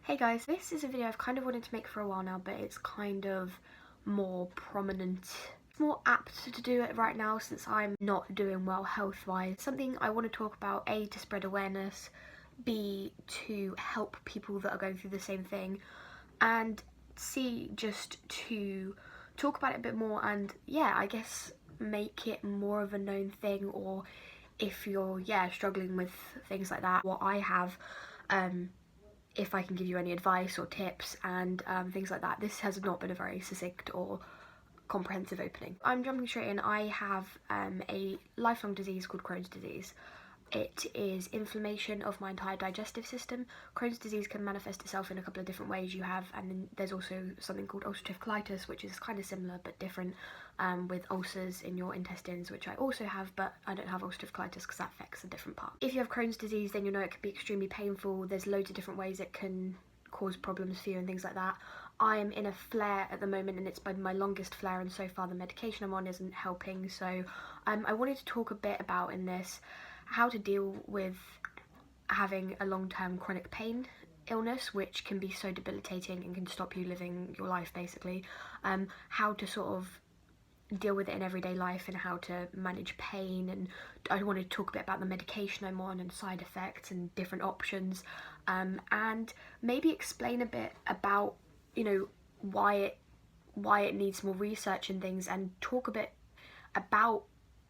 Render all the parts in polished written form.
Hey guys, this is a video I've kind of wanted to make for a while now, but it's kind of more prominent. It's more apt to do it right now since I'm not doing well health-wise. Something I want to talk about, A, to spread awareness, B, to help people that are going through the same thing, and C, just to talk about it a bit more and, yeah, I guess make it more of a known thing, or if you're, struggling with things like that, what I have, if I can give you any advice or tips and things like that. This has not been a very succinct or comprehensive opening. I'm jumping straight in. I have a lifelong disease called Crohn's disease. It is inflammation of my entire digestive system. Crohn's disease can manifest itself in a couple of different ways. And then there's also something called ulcerative colitis, which is kind of similar but different, with ulcers in your intestines, which I also have, but I don't have ulcerative colitis because that affects a different part. If you have Crohn's disease, then you know it can be extremely painful. There's loads of different ways it can cause problems for you and things like that. I am in a flare at the moment, and it's been my longest flare, and so far the medication I'm on isn't helping. So I wanted to talk a bit about in this how to deal with having a long-term chronic pain illness, which can be so debilitating and can stop you living your life basically. How to sort of deal with it in everyday life and how to manage pain, and I want to talk a bit about the medication I'm on and side effects and different options, and maybe explain a bit about, you know, why it needs more research and things, and talk a bit about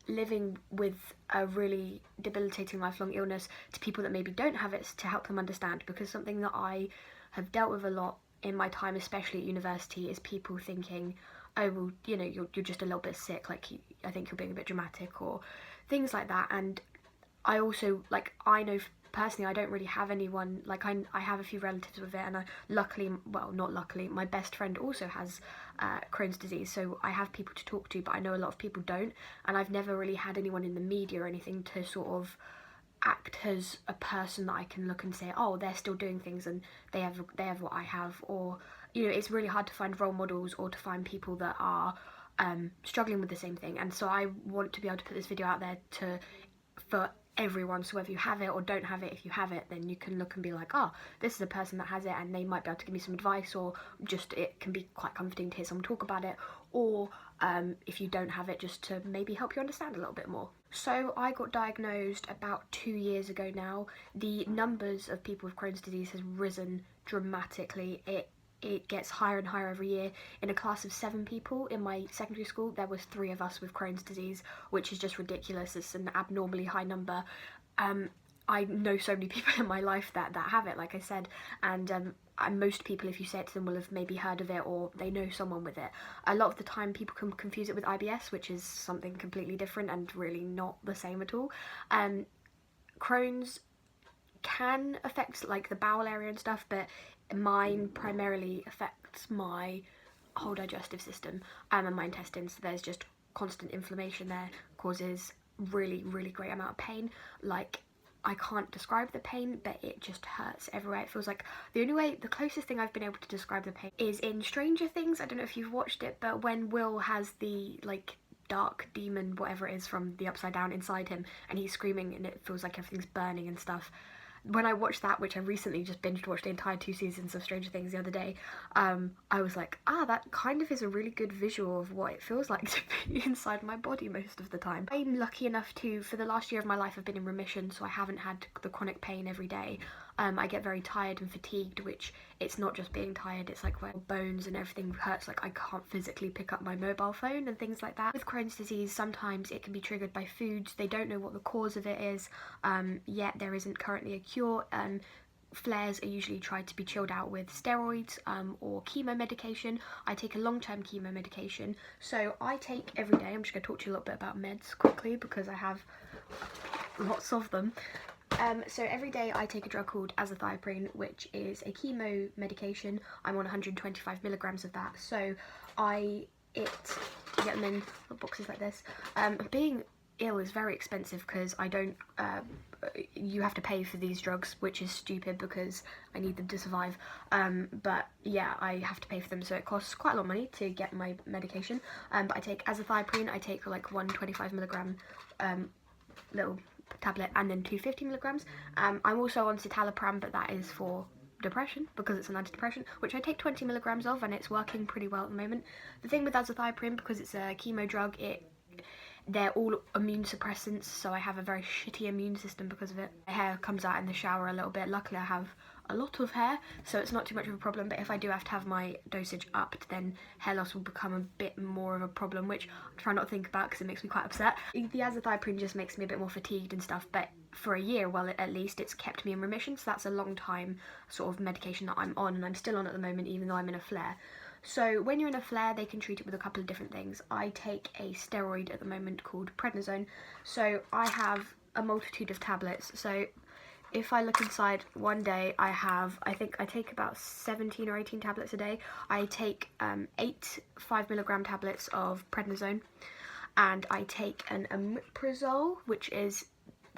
living with a really debilitating lifelong illness to people that maybe don't have it, to help them understand. Because something that I have dealt with a lot in my time, especially at university, is people thinking, oh well, you know, you're just a little bit sick, like I think you're being a bit dramatic, or things like that. And I also, like, I know personally I don't really have anyone, like I have a few relatives with it, and I luckily, well, not luckily, my best friend also has Crohn's disease, so I have people to talk to, but I know a lot of people don't, and I've never really had anyone in the media or anything to sort of act as a person that I can look and say, oh, they're still doing things and they have what I have. Or, you know, it's really hard to find role models or to find people that are struggling with the same thing. And so I want to be able to put this video out there for everyone, so whether you have it or don't have it, if you have it, then you can look and be like, oh, this is a person that has it, and they might be able to give me some advice, or just it can be quite comforting to hear someone talk about it, or if you don't have it, just to maybe help you understand a little bit more. So I got diagnosed about 2 years ago now. The numbers of people with Crohn's disease has risen dramatically. It gets higher and higher every year. In a class of 7 people in my secondary school, there was 3 of us with Crohn's disease, which is just ridiculous. It's an abnormally high number. I know so many people in my life that have it, like I said, and most people, if you say it to them, will have maybe heard of it, or they know someone with it. A lot of the time people can confuse it with IBS, which is something completely different and really not the same at all. Crohn's can affect like the bowel area and stuff, but mine primarily affects my whole digestive system and my intestines. There's just constant inflammation there, causes really great amount of pain. Like, I can't describe the pain, but it just hurts everywhere. It feels like the closest thing I've been able to describe the pain is in Stranger Things. I don't know if you've watched it, but when Will has the like dark demon, whatever it is, from the Upside Down inside him, and he's screaming and it feels like everything's burning and stuff. When I watched that, which I recently just binge watched the entire 2 seasons of Stranger Things the other day, I was like, that kind of is a really good visual of what it feels like to be inside my body most of the time. I'm lucky enough to, for the last year of my life, I've been in remission, so I haven't had the chronic pain every day. I get very tired and fatigued, which it's not just being tired, it's like where bones and everything hurts, like I can't physically pick up my mobile phone and things like that. With Crohn's disease, sometimes it can be triggered by foods. They don't know what the cause of it is, yet there isn't currently a cure. Flares are usually tried to be chilled out with steroids or chemo medication. I take a long-term chemo medication, so I take every day. I'm just going to talk to you a little bit about meds quickly because I have lots of them. So every day I take a drug called azathioprine, which is a chemo medication. I'm on 125 milligrams of that. So you get them in boxes like this. Being ill is very expensive because I don't, you have to pay for these drugs, which is stupid because I need them to survive. But yeah, I have to pay for them, so it costs quite a lot of money to get my medication. But I take azathioprine. I take like 125 milligram little tablet, and then 250 milligrams. I'm also on citalopram, but that is for depression because it's an antidepressant, which I take 20 milligrams of, and it's working pretty well at the moment. The thing with azathioprine, because it's a chemo drug, they're all immune suppressants, so I have a very shitty immune system because of it. My hair comes out in the shower a little bit. Luckily I have a lot of hair, so it's not too much of a problem, but if I do have to have my dosage upped, then hair loss will become a bit more of a problem, which I try not to think about because it makes me quite upset. The azathioprine just makes me a bit more fatigued and stuff, but for a year, well, at least it's kept me in remission, so that's a long time sort of medication that I'm on, and I'm still on at the moment even though I'm in a flare. So when you're in a flare, they can treat it with a couple of different things. I take a steroid at the moment called prednisone, so I have a multitude of tablets. So if I look inside, one day I think I take about 17 or 18 tablets a day. I take 8 5-milligram tablets of prednisone, and I take an omeprazole, which is,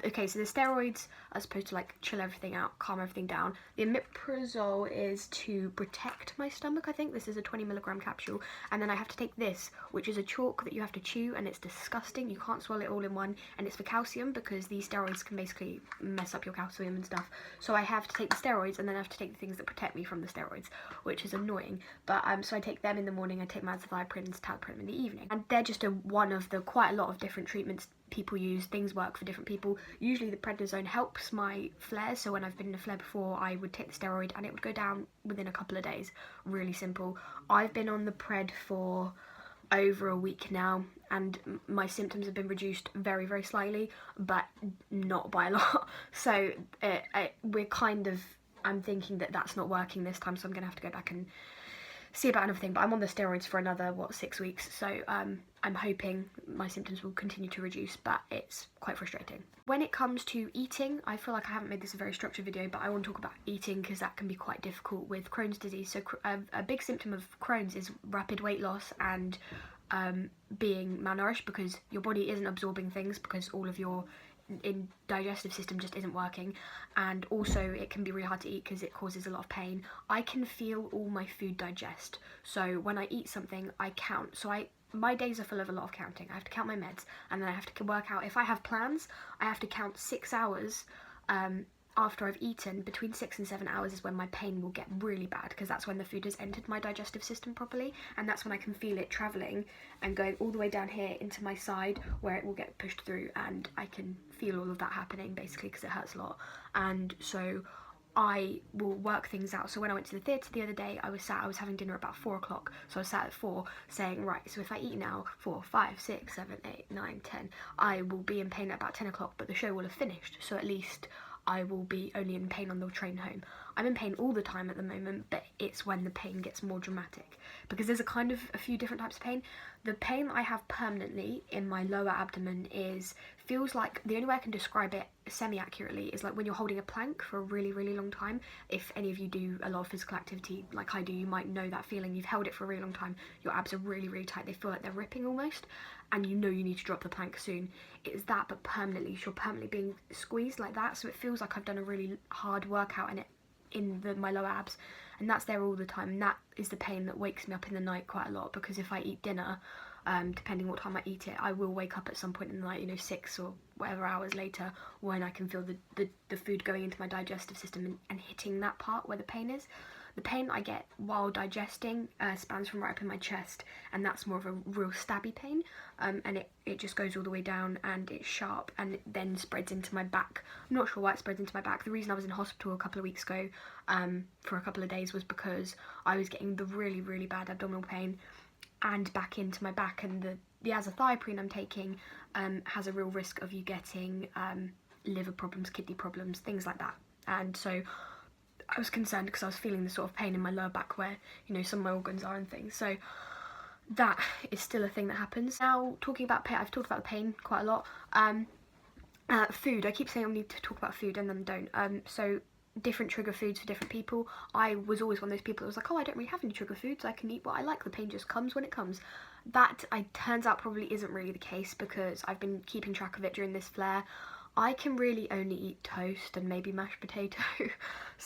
okay, so the steroids are supposed to like chill everything out, calm everything down. The omeprazole is to protect my stomach, I think. This is a 20 milligram capsule. And then I have to take this, which is a chalk that you have to chew, and it's disgusting. You can't swallow it all in one. And it's for calcium, because these steroids can basically mess up your calcium and stuff. So I have to take the steroids, and then I have to take the things that protect me from the steroids, which is annoying. But so I take them in the morning, I take my azathioprine and citalopram in the evening. And they're just one of the quite a lot of different treatments people use. Things work for different people. Usually the prednisone helps my flares, so when I've been in a flare before, I would take the steroid and it would go down within a couple of days. Really simple. I've been on the pred for over a week now, and my symptoms have been reduced very, very slightly, but not by a lot. So I'm thinking that that's not working this time, so I'm gonna have to go back and see about another thing. But I'm on the steroids for another 6 weeks, so I'm hoping my symptoms will continue to reduce, but it's quite frustrating. When it comes to eating, I feel like I haven't made this a very structured video, but I want to talk about eating because that can be quite difficult with Crohn's disease. So a big symptom of Crohn's is rapid weight loss and being malnourished, because your body isn't absorbing things because all of your digestive system just isn't working, and also it can be really hard to eat because it causes a lot of pain. I can feel all my food digest, so when I eat something I count. So my days are full of a lot of counting. I have to count my meds, and then I have to work out, if I have plans, I have to count 6 hours after I've eaten. Between 6 and 7 hours is when my pain will get really bad, because that's when the food has entered my digestive system properly, and that's when I can feel it travelling and going all the way down here into my side, where it will get pushed through, and I can feel all of that happening basically because it hurts a lot. And so I will work things out. So when I went to the theatre the other day, I was having dinner about 4 o'clock, so I was sat at 4 saying, right, so if I eat now 4, 5, 6, 7, 8, 9, 10, I will be in pain at about 10 o'clock, but the show will have finished, so at least I will be only in pain on the train home. I'm in pain all the time at the moment, but it's when the pain gets more dramatic, because there's a few different types of pain. The pain I have permanently in my lower abdomen feels like, the only way I can describe it semi-accurately is like when you're holding a plank for a really, really long time. If any of you do a lot of physical activity like I do, you might know that feeling. You've held it for a really long time, your abs are really, really tight, they feel like they're ripping almost, and you know you need to drop the plank soon. It's that, but permanently. You're permanently being squeezed like that, so it feels like I've done a really hard workout in my lower abs, and that's there all the time. And that is the pain that wakes me up in the night quite a lot, because if I eat dinner, depending what time I eat it, I will wake up at some point in the night, 6 or whatever hours later, when I can feel the food going into my digestive system and hitting that part where the pain is. The pain I get while digesting spans from right up in my chest, and that's more of a real stabby pain, and it just goes all the way down, and it's sharp, and it then spreads into my back. I'm not sure why it spreads into my back. The reason I was in hospital a couple of weeks ago for a couple of days was because I was getting the really, really bad abdominal pain and back into my back, and the azathioprine I'm taking has a real risk of you getting liver problems, kidney problems, things like that. And so I was concerned because I was feeling the sort of pain in my lower back where, some of my organs are and things. So that is still a thing that happens. Now, talking about pain, I've talked about the pain quite a lot. Food, I keep saying I need to talk about food and then don't. So different trigger foods for different people. I was always one of those people that was like, oh, I don't really have any trigger foods, I can eat what I like, the pain just comes when it comes. That turns out probably isn't really the case, because I've been keeping track of it during this flare. I can really only eat toast and maybe mashed potato.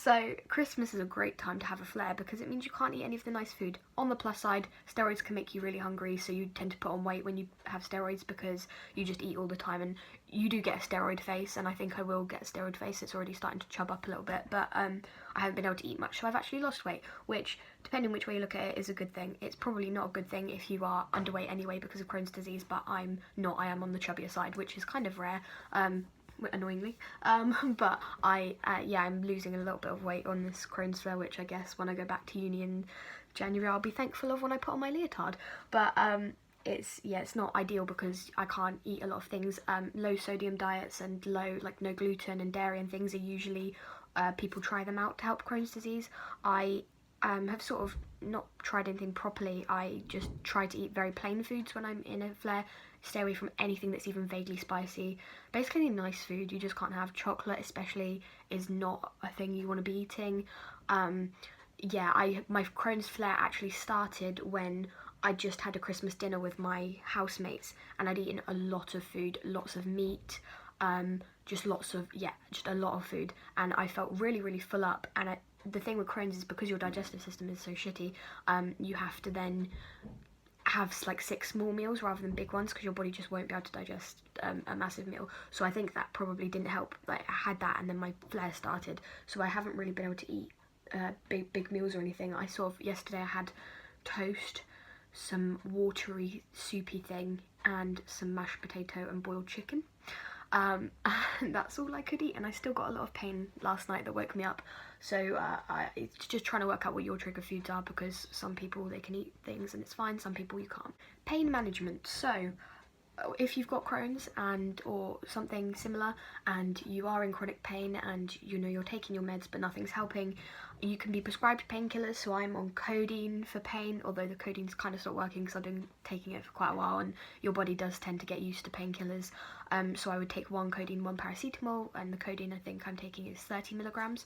So Christmas is a great time to have a flare because it means you can't eat any of the nice food. On the plus side, steroids can make you really hungry, so you tend to put on weight when you have steroids because you just eat all the time, and you do get a steroid face, and I think I will get a steroid face. It's already starting to chub up a little bit, but I haven't been able to eat much, so I've actually lost weight, which, depending which way you look at it, is a good thing. It's probably not a good thing if you are underweight anyway because of Crohn's disease, but I'm not. I am on the chubbier side, which is kind of rare. Annoyingly, but I'm losing a little bit of weight on this Crohn's flare, which I guess when I go back to uni in January I'll be thankful of when I put on my leotard. But it's not ideal because I can't eat a lot of things. Low sodium diets and low, like, no gluten and dairy and things are usually people try them out to help Crohn's disease. I have sort of not tried anything properly. I just try to eat very plain foods when I'm in a flare. Stay away from anything that's even vaguely spicy. Basically nice food. You just can't have chocolate, especially, is not a thing you want to be eating. My Crohn's flare actually started when I just had a Christmas dinner with my housemates and I'd eaten a lot of food, lots of meat, just a lot of food, and I felt really, really full up. And the thing with Crohn's is because your digestive system is so shitty, you have to then have like 6 small meals rather than big ones because your body just won't be able to digest a massive meal. So I think that probably didn't help. Like, I had that and then my flare started, so I haven't really been able to eat big meals or anything. I sort of, yesterday I had toast, some watery soupy thing, and some mashed potato and boiled chicken. And that's all I could eat, and I still got a lot of pain last night that woke me up. So it's just trying to work out what your trigger foods are, because some people, they can eat things and it's fine, some people you can't. Pain management. So if you've got Crohn's or something similar and you are in chronic pain and you're taking your meds but nothing's helping, you can be prescribed painkillers. So I'm on codeine for pain, although the codeine's kind of stopped working because I've been taking it for quite a while, and your body does tend to get used to painkillers. So I would take 1 codeine, 1 paracetamol, and the codeine I think I'm taking is 30 milligrams.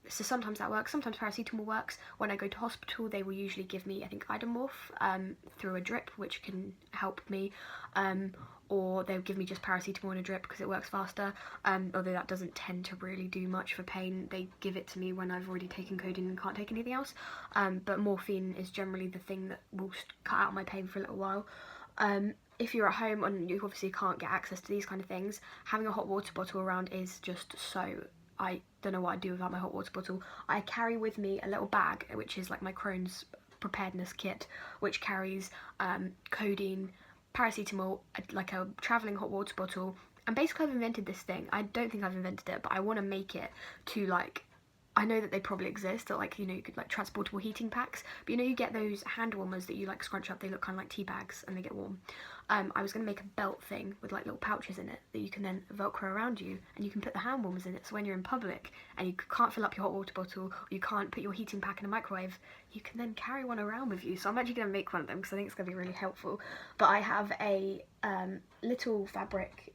So sometimes that works, sometimes paracetamol works. When I go to hospital, they will usually give me, I think, Idomorph through a drip, which can help me, or they'll give me just paracetamol in a drip because it works faster, although that doesn't tend to really do much for pain. They give it to me when I've already taken codeine and can't take anything else, but morphine is generally the thing that will cut out my pain for a little while. If you're at home and you obviously can't get access to these kind of things, having a hot water bottle around is just so... I don't know what I'd do without my hot water bottle. I carry with me a little bag, which is like my Crohn's preparedness kit, which carries codeine, paracetamol, like a travelling hot water bottle, and basically I've invented this thing. I don't think I've invented it, but I want to make it to, like, I know that they probably exist, that, like, you could, like, transportable heating packs, but you get those hand warmers that you, like, scrunch up, they look kind of like tea bags and they get warm. I was going to make a belt thing with, like, little pouches in it that you can then velcro around you, and you can put the hand warmers in it, so when you're in public and you can't fill up your hot water bottle, or you can't put your heating pack in a microwave, you can then carry one around with you. So I'm actually going to make one of them because I think it's going to be really helpful. But I have a little fabric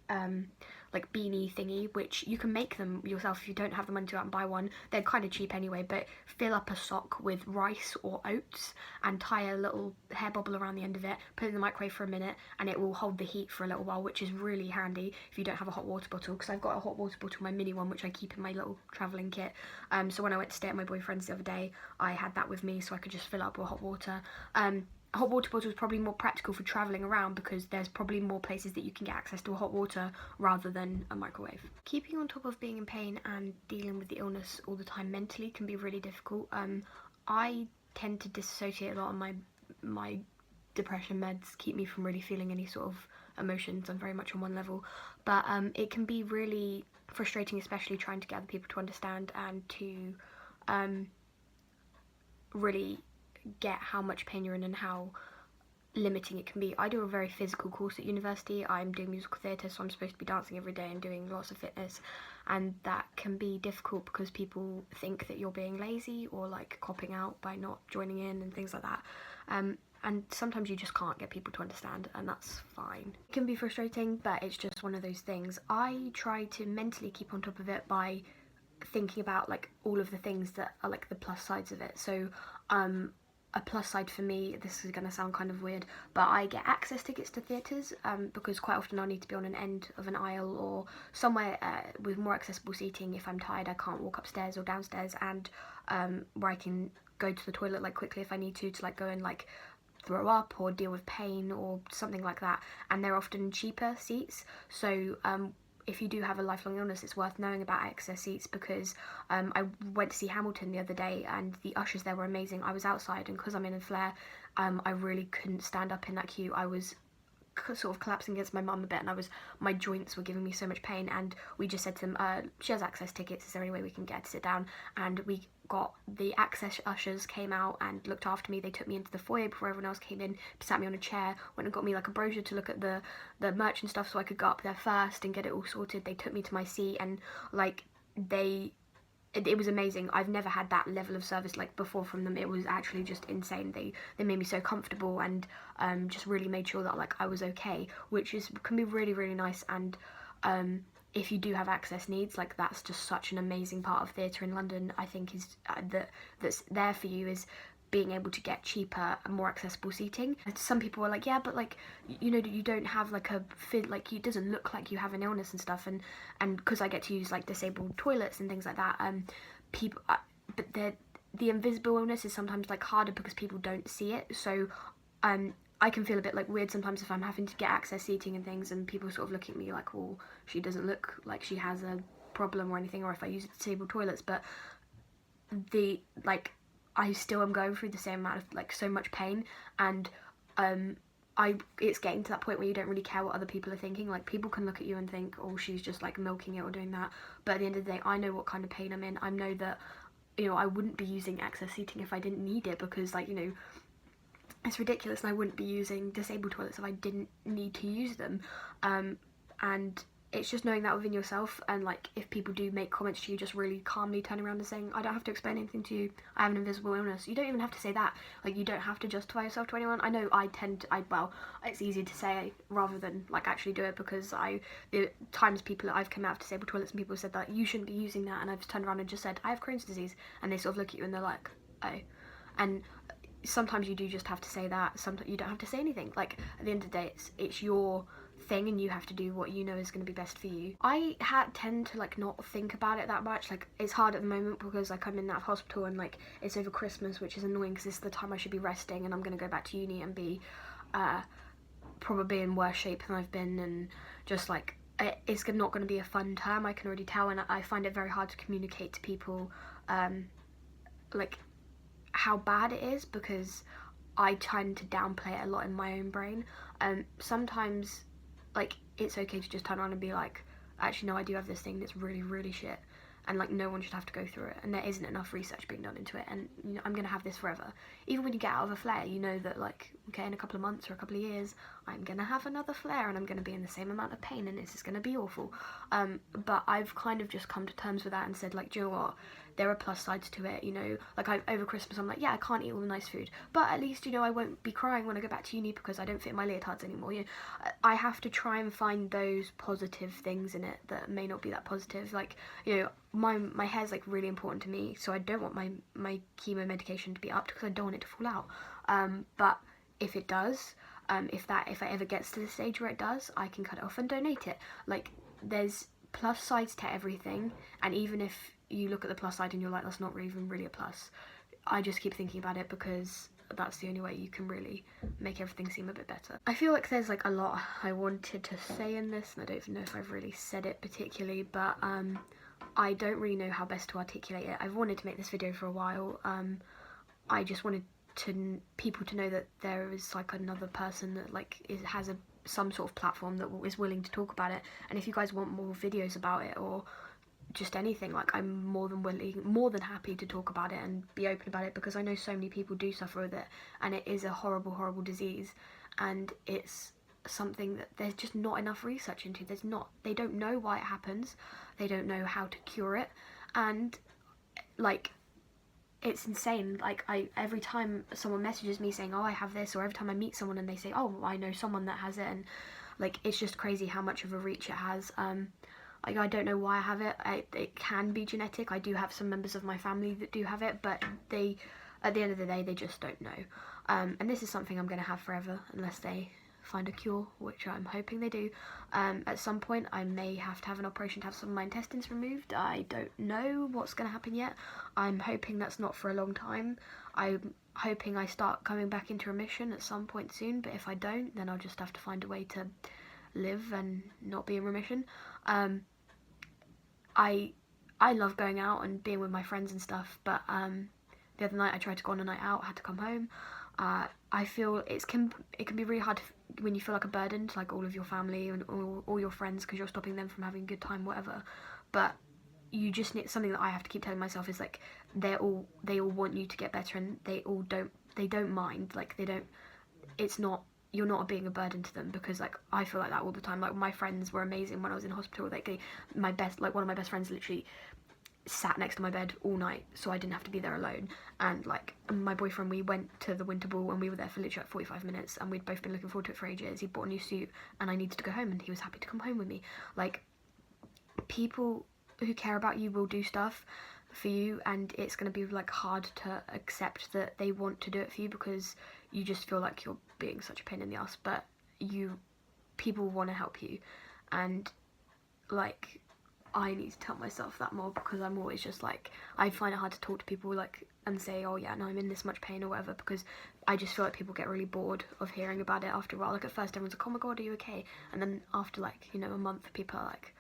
like beanie thingy, which you can make them yourself if you don't have the money to go out and buy one. They're kind of cheap anyway, but fill up a sock with rice or oats and tie a little hair bubble around the end of it, put it in the microwave for a minute, and it will hold the heat for a little while, which is really handy if you don't have a hot water bottle, because I've got a hot water bottle, my mini one, which I keep in my little travelling kit. So when I went to stay at my boyfriend's the other day, I had that with me so I could just fill up with hot water. A hot water bottle is probably more practical for travelling around because there's probably more places that you can get access to a hot water rather than a microwave. Keeping on top of being in pain and dealing with the illness all the time mentally can be really difficult. I tend to disassociate a lot, and my depression meds keep me from really feeling any sort of emotions. I'm very much on one level, but it can be really frustrating, especially trying to get other people to understand and to really get how much pain you're in and how limiting it can be. I do a very physical course at university. I'm doing musical theatre, so I'm supposed to be dancing every day and doing lots of fitness, and that can be difficult because people think that you're being lazy or like copping out by not joining in and things like that. And sometimes you just can't get people to understand, and that's fine. It can be frustrating, but it's just one of those things. I try to mentally keep on top of it by thinking about like all of the things that are like the plus sides of it. So a plus side for me, this is going to sound kind of weird, but I get access tickets to theatres because quite often I'll need to be on an end of an aisle or somewhere with more accessible seating if I'm tired, I can't walk upstairs or downstairs, and where I can go to the toilet like quickly if I need to like go and like throw up or deal with pain or something like that. And they're often cheaper seats, so if you do have a lifelong illness, it's worth knowing about access seats, because I went to see Hamilton the other day and the ushers there were amazing. I was outside, and because I'm in a flare, I really couldn't stand up in that queue. I was sort of collapsing against my mum a bit, and my joints were giving me so much pain, and we just said to them, she has access tickets, is there any way we can get her to sit down? And we got the access ushers came out and looked after me. They took me into the foyer before everyone else came in, sat me on a chair, went and got me like a brochure to look at the merch and stuff so I could go up there first and get it all sorted. They took me to my seat, and like it was amazing. I've never had that level of service like before from them. It was actually just insane. They made me so comfortable and just really made sure that like I was okay, which can be really, really nice. And if you do have access needs, like that's just such an amazing part of theatre in London, I think, is that's there for you, is being able to get cheaper and more accessible seating. And some people are like, yeah, but like, you know, you don't have like a fit, like it doesn't look like you have an illness and stuff, and because I get to use like disabled toilets and things like that, people but the invisible illness is sometimes like harder because people don't see it. So I can feel a bit like weird sometimes if I'm having to get access seating and things, and people sort of look at me like, well, she doesn't look like she has a problem or anything, or if I use disabled toilets, but I still am going through the same amount of like so much pain, and it's getting to that point where you don't really care what other people are thinking. Like people can look at you and think, oh, she's just like milking it or doing that, but at the end of the day, I know what kind of pain I'm in. I know that, you know, I wouldn't be using access seating if I didn't need it, because like, you know, it's ridiculous, and I wouldn't be using disabled toilets if I didn't need to use them. And it's just knowing that within yourself, and like if people do make comments to you, just really calmly turning around and saying, I don't have to explain anything to you, I have an invisible illness. You don't even have to say that. Like you don't have to justify yourself to anyone. I know well, it's easier to say rather than like actually do it, because the times I've come out of disabled toilets and people said that you shouldn't be using that, and I've turned around and just said I have Crohn's disease, and they sort of look at you and they're like, oh. And sometimes you do just have to say that. Sometimes you don't have to say anything. Like at the end of the day, it's your thing, and you have to do what you know is going to be best for you. I tend to like not think about it that much. Like it's hard at the moment because like I'm in that hospital, and like it's over Christmas, which is annoying because it's the time I should be resting, and I'm going to go back to uni and be probably in worse shape than I've been, and just like it's not going to be a fun term, I can already tell. And I find it very hard to communicate to people like how bad it is, because I tend to downplay it a lot in my own brain. Sometimes like it's okay to just turn around and be like, actually no, I do have this thing that's really, really shit, and like no one should have to go through it, and there isn't enough research being done into it, and you know, I'm gonna have this forever. Even when you get out of a flare, you know that like, okay, in a couple of months or a couple of years, I'm gonna have another flare, and I'm gonna be in the same amount of pain, and this is gonna be awful. But I've kind of just come to terms with that and said, like, do you know what? There are plus sides to it, you know. Like over Christmas, I'm like, yeah, I can't eat all the nice food, but at least, you know, I won't be crying when I go back to uni because I don't fit in my leotards anymore. You know, I have to try and find those positive things in it that may not be that positive. Like, you know, my hair's like really important to me, so I don't want my chemo medication to be upped because I don't want it to fall out. But if it does, if it ever gets to the stage where it does, I can cut it off and donate it. Like there's plus sides to everything, and even if you look at the plus side and you're like, that's not even really a plus, I just keep thinking about it because that's the only way you can really make everything seem a bit better. I feel like there's like a lot I wanted to say in this, and I don't even know if I've really said it particularly, but I don't really know how best to articulate it. I've wanted to make this video for a while. I just wanted people to know that there is like another person that like has some sort of platform that is willing to talk about it, and if you guys want more videos about it or just anything, like I'm more than happy to talk about it and be open about it, because I know so many people do suffer with it, and it is a horrible, horrible disease, and it's something that there's just not enough research into. They don't know why it happens, they don't know how to cure it, and like it's insane. Like every time someone messages me saying, oh, I have this, or every time I meet someone and they say, oh, I know someone that has it, and like it's just crazy how much of a reach it has. Like I don't know why I have it. It can be genetic. I do have some members of my family that do have it, but they at the end of the day, they just don't know. And this is something I'm going to have forever unless they find a cure, which I'm hoping they do. At some point I may have to have an operation to have some of my intestines removed. I don't know what's going to happen yet. I'm hoping that's not for a long time. I'm hoping I start coming back into remission at some point soon, but if I don't, then I'll just have to find a way to live and not be in remission. I love going out and being with my friends and stuff, but the other night I tried to go on a night out, I had to come home. I feel it can be really hard when you feel like a burden to like all of your family and all your friends, because you're stopping them from having a good time, whatever. But you just need something that I have to keep telling myself is like they all want you to get better, and they don't mind, like it's not, you're not being a burden to them, because like I feel like that all the time. Like my friends were amazing when I was in hospital. Like one of my best friends literally sat next to my bed all night so I didn't have to be there alone. And like my boyfriend, we went to the winter ball and we were there for literally like 45 minutes, and we'd both been looking forward to it for ages. He bought a new suit and I needed to go home, and he was happy to come home with me. Like, people who care about you will do stuff for you, and it's going to be like hard to accept that they want to do it for you, because you just feel like you're being such a pain in the ass. But people want to help you, and like I need to tell myself that more, because I'm always just like, I find it hard to talk to people like and say, oh yeah, no, I'm in this much pain or whatever, because I just feel like people get really bored of hearing about it after a while. Like at first everyone's like, oh my god, are you okay? And then after like, you know, a month, people are like,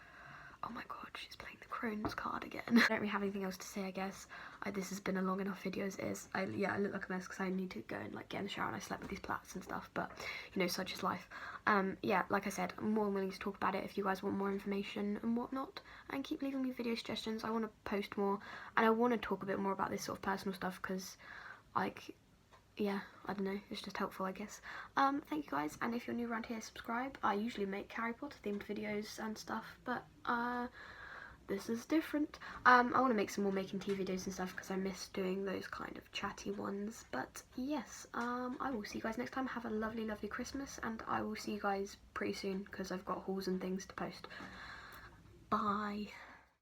oh my god, she's playing the Crohn's card again. I don't really have anything else to say, I guess. This has been a long enough video as it is. I look like a mess because I need to go and like get in the shower, and I slept with these plaits and stuff, but you know, such is life. Yeah, like I said, I'm more than willing to talk about it if you guys want more information and whatnot, and keep leaving me video suggestions. I want to post more, and I want to talk a bit more about this sort of personal stuff, because like, yeah, I don't know, it's just helpful, I guess. Thank you guys, and if you're new around here, subscribe. I usually make Harry Potter themed videos and stuff, but this is different. I want to make some more making tea videos and stuff, because I miss doing those kind of chatty ones. But yes, I will see you guys next time. Have a lovely, lovely Christmas, and I will see you guys pretty soon, because I've got hauls and things to post. Bye.